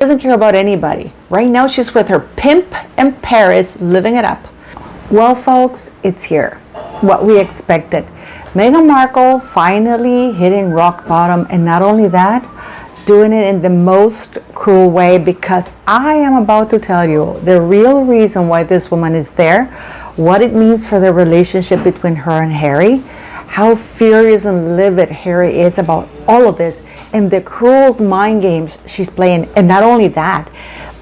Doesn't care about anybody. Right now she's with her pimp in Paris, living it up. Well, folks, it's here. What we expected. Meghan Markle finally hitting rock bottom, and not only that, doing it in the most cruel way, because I am about to tell you the real reason why this woman is there, what it means for the relationship between her and Harry, how furious and livid Harry is about all of this, and the cruel mind games she's playing. And not only that,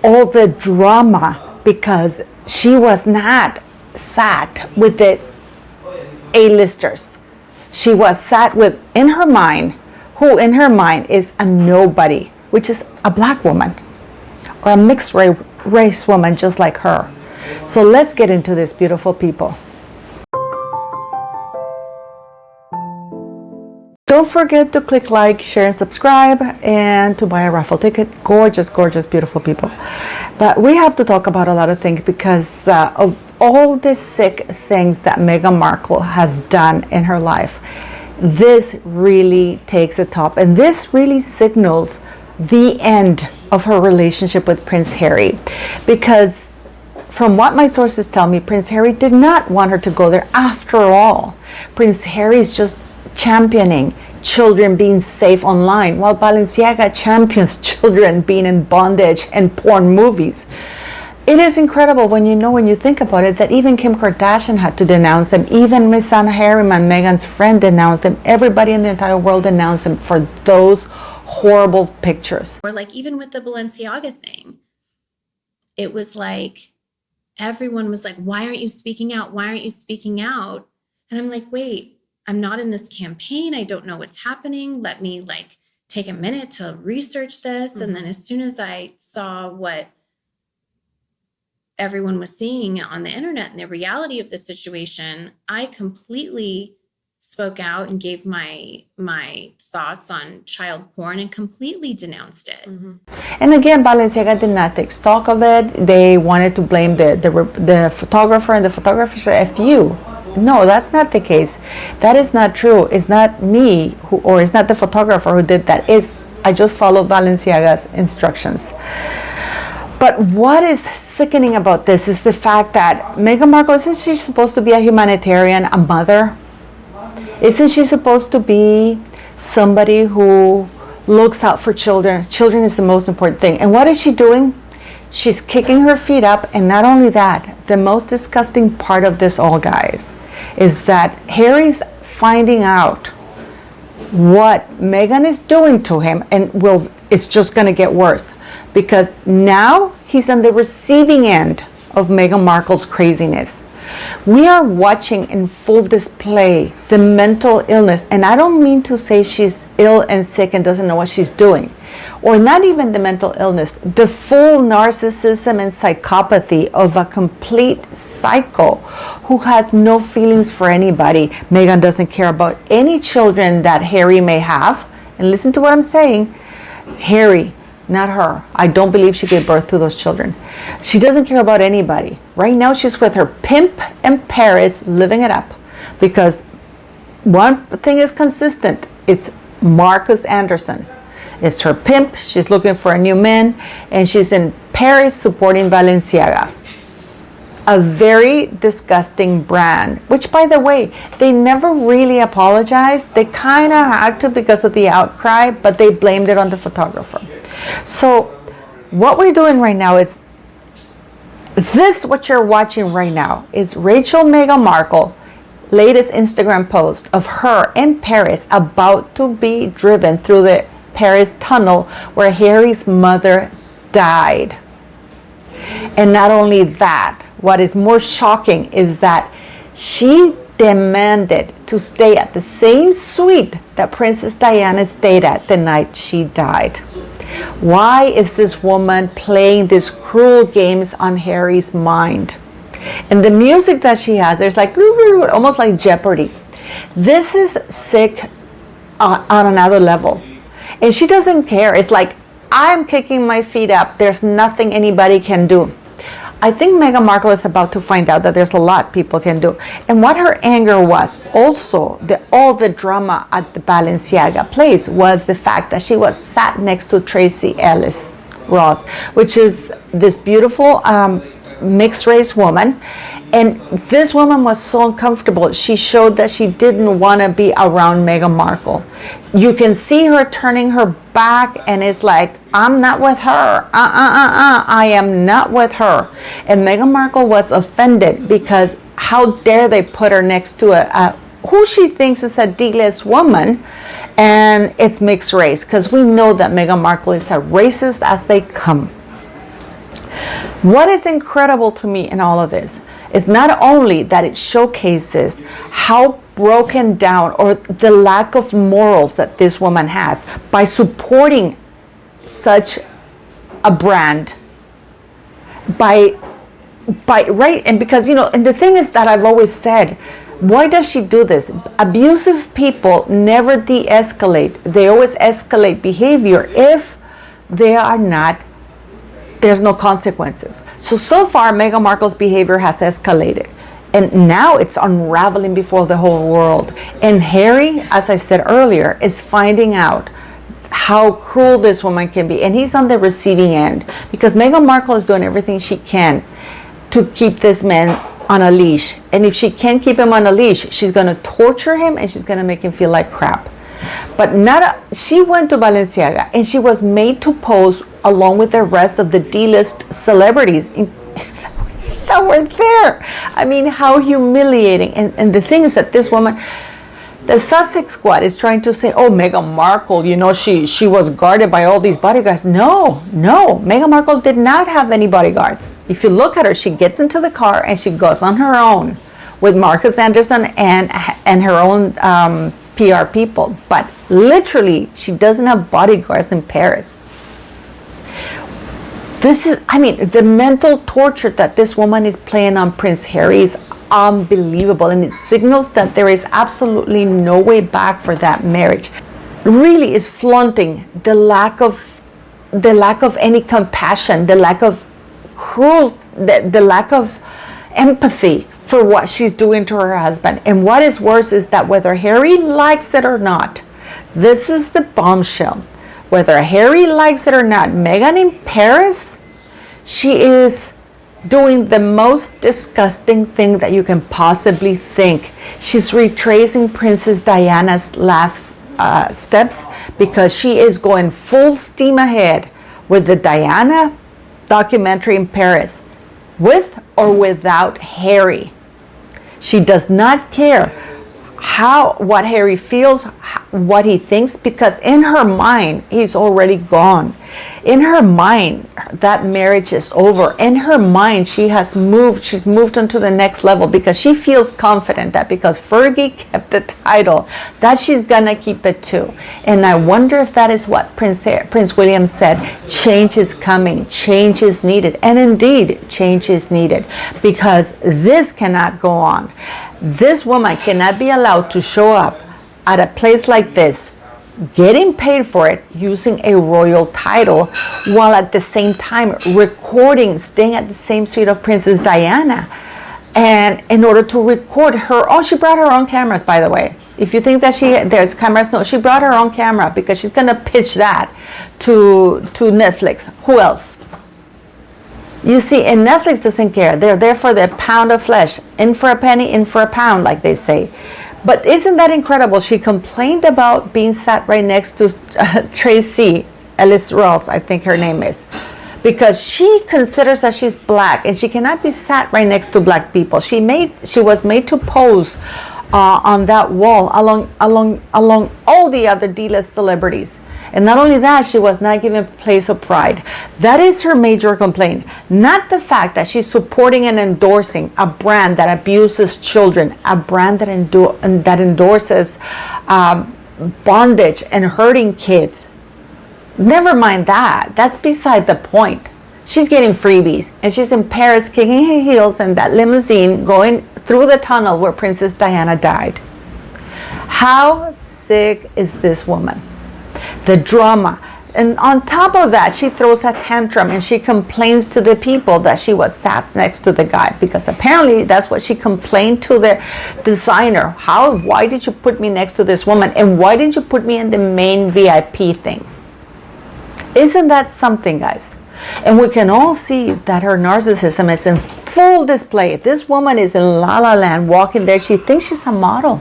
all the drama, because she was not sat with the A-listers. She was sat with, in her mind, who in her mind is a nobody, which is a black woman or a mixed race woman just like her. So let's get into this, beautiful people. Don't forget to click like, share, and subscribe, and to buy a raffle ticket. Gorgeous, gorgeous, beautiful people. But we have to talk about a lot of things because of all the sick things that Meghan Markle has done in her life. This really takes a top, and this really signals the end of her relationship with Prince Harry, because from what my sources tell me, Prince Harry did not want her to go there. After all, Prince Harry is just championing children being safe online, while Balenciaga champions children being in bondage and porn movies. It is incredible when you think about it, that even Kim Kardashian had to denounce them. Even Miss Anna Harriman, Meghan's friend, denounced them. Everybody in the entire world denounced them for those horrible pictures. Or like even with the Balenciaga thing, it was like, everyone was like, why aren't you speaking out? Why aren't you speaking out? And I'm like, wait, I'm not in this campaign. I don't know what's happening. Let me like take a minute to research this. And then as soon as I saw what everyone was seeing on the internet and the reality of the situation, I completely spoke out and gave my thoughts on child porn and completely denounced it. And again, Balenciaga did not take stock of it. They wanted to blame the photographer, and the photographer said, F you. No, that's not the case. That is not true. It's not me or it's not the photographer who did that. I just followed Balenciaga's instructions. But what is sickening about this is the fact that Meghan Markle, isn't she supposed to be a humanitarian, a mother? Isn't she supposed to be somebody who looks out for children? Children is the most important thing. And what is she doing? She's kicking her feet up. And not only that, the most disgusting part of this all, guys, is that Harry's finding out what Meghan is doing to him, and it's just going to get worse. Because now he's on the receiving end of Meghan Markle's craziness. We are watching in full display the mental illness. And I don't mean to say she's ill and sick and doesn't know what she's doing. Or not even the mental illness. The full narcissism and psychopathy of a complete psycho who has no feelings for anybody. Meghan doesn't care about any children that Harry may have. And listen to what I'm saying. Harry, not her. I don't believe she gave birth to those children. She doesn't care about anybody. Right now she's with her pimp in Paris, living it up. Because one thing is consistent. It's Marcus Anderson. It's her pimp. She's looking for a new man. And she's in Paris supporting Balenciaga. A very disgusting brand, which, by the way, they never really apologized. They kind of had to because of the outcry, but they blamed it on the photographer. So what we're doing right now is this, what you're watching right now is Rachel Meghan Markle latest Instagram post of her in Paris about to be driven through the Paris tunnel where Harry's mother died. And not only that, what is more shocking is that she demanded to stay at the same suite that Princess Diana stayed at the night she died. Why is this woman playing these cruel games on Harry's mind? And the music that she has, there's like almost like Jeopardy. This is sick on another level. And she doesn't care. It's like, I'm kicking my feet up. There's nothing anybody can do. I think Meghan Markle is about to find out that there's a lot people can do. And what her anger was, also all the drama at the Balenciaga place, was the fact that she was sat next to Tracy Ellis. Ross, which is this beautiful mixed race woman. And this woman was so uncomfortable. She showed that she didn't want to be around Meghan Markle. You can see her turning her back, and it's like, I'm not with her. I am not with her. And Meghan Markle was offended because how dare they put her next to a who she thinks is a D-list woman, and it's mixed race, because we know that Meghan Markle is as racist as they come. What is incredible to me in all of this is not only that it showcases how broken down or the lack of morals that this woman has by supporting such a brand, by right, and because, you know, and the thing is that I've always said, why does she do this? Abusive people never de-escalate. They always escalate behavior if they are not, there's no consequences. So far, Meghan Markle's behavior has escalated. And now it's unraveling before the whole world. And Harry, as I said earlier, is finding out how cruel this woman can be. And he's on the receiving end, because Meghan Markle is doing everything she can to keep this man on a leash. And if she can't keep him on a leash, she's going to torture him and she's going to make him feel like crap. But she went to Balenciaga and she was made to pose along with the rest of the D-list celebrities that were there. I mean, how humiliating. And the thing is that this woman, the Sussex Squad, is trying to say, oh, Meghan Markle, you know, she was guarded by all these bodyguards. No, Meghan Markle did not have any bodyguards. If you look at her, she gets into the car and she goes on her own with Marcus Anderson and her own PR people. But literally, she doesn't have bodyguards in Paris. This is, I mean, the mental torture that this woman is playing on Prince Harry is unbelievable, and it signals that there is absolutely no way back for that marriage. Really is flaunting the lack of any compassion, the lack of the lack of empathy for what she's doing to her husband. And what is worse is that whether Harry likes it or not, this is the bombshell. Whether Harry likes it or not, Meghan in Paris, she is doing the most disgusting thing that you can possibly think. She's retracing Princess Diana's last steps, because she is going full steam ahead with the Diana documentary in Paris, with or without Harry. She does not care what Harry feels, what he thinks, because in her mind, he's already gone. In her mind, that marriage is over. In her mind, she's moved on to the next level, because she feels confident that because Fergie kept the title, that she's gonna keep it too. And I wonder if that is what Prince William said. Change is coming, change is needed. And indeed, change is needed, because this cannot go on. This woman cannot be allowed to show up at a place like this, getting paid for it, using a royal title, while at the same time recording, staying at the same suite of Princess Diana. And in order to record she brought her own cameras, by the way. If you think that there's cameras, no, she brought her own camera, because she's gonna pitch that to Netflix. Who else? You see, and Netflix doesn't care. They're there for the pound of flesh. In for a penny, in for a pound, like they say. But isn't that incredible? She complained about being sat right next to Tracy Ellis Ross, I think her name is, because she considers that she's black and she cannot be sat right next to black people. She was made to pose on that wall along all the other D-list celebrities. And not only that, she was not given place of pride. That is her major complaint. Not the fact that she's supporting and endorsing a brand that abuses children, a brand that endorses bondage and hurting kids. Never mind that. That's beside the point. She's getting freebies, and she's in Paris kicking her heels in that limousine going through the tunnel where Princess Diana died. How sick is this woman? The drama. And on top of that, she throws a tantrum and she complains to the people that she was sat next to the guy, because apparently that's what she complained to the designer. Why did you put me next to this woman? And why didn't you put me in the main VIP thing? Isn't that something, guys? And we can all see that her narcissism is in full display. This woman is in La La Land walking there. She thinks she's a model.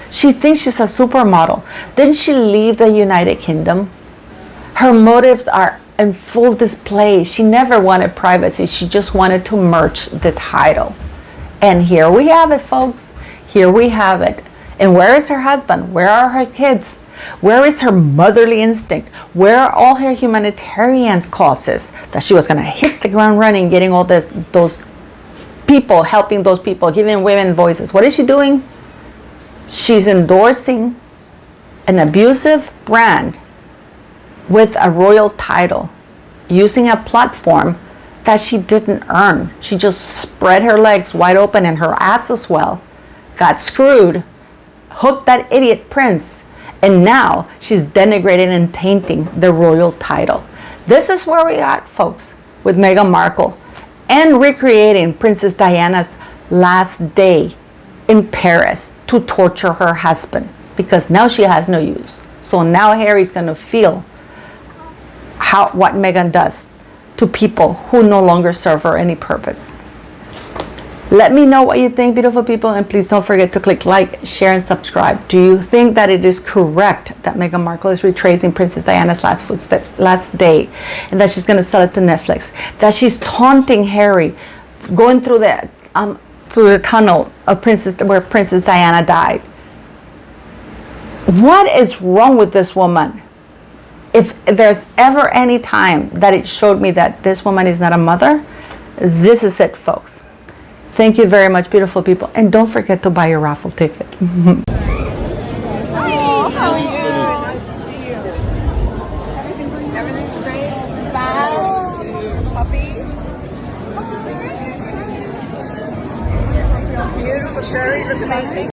She thinks she's a supermodel. Didn't she leave the United Kingdom? Her motives are in full display. She never wanted privacy. She just wanted to merge the title. And here we have it, folks. Here we have it. And where is her husband? Where are her kids? Where is her motherly instinct? Where are all her humanitarian causes that she was going to hit the ground running, getting all those people, helping those people, giving women voices? What is she doing? She's endorsing an abusive brand with a royal title, using a platform that she didn't earn. She just spread her legs wide open and her ass as well. Got screwed, hooked that idiot prince, and now she's denigrating and tainting the royal title. This is where we are, folks, with Meghan Markle and recreating Princess Diana's last day in Paris to torture her husband, because now she has no use. So now Harry's going to feel what Meghan does to people who no longer serve her any purpose. Let me know what you think, beautiful people, and please don't forget to click like, share, and subscribe. Do you think that it is correct that Meghan Markle is retracing Princess Diana's last footsteps, last day, and that she's going to sell it to Netflix? That she's taunting Harry, going through the tunnel of where Princess Diana died? What is wrong with this woman? If there's ever any time that it showed me that this woman is not a mother, this is it, folks. Thank you very much, beautiful people. And don't forget to buy your raffle ticket. Oh, how are you? Nice to see you. Everything's great. Fast. Puppy. Beautiful. Sherry looks amazing.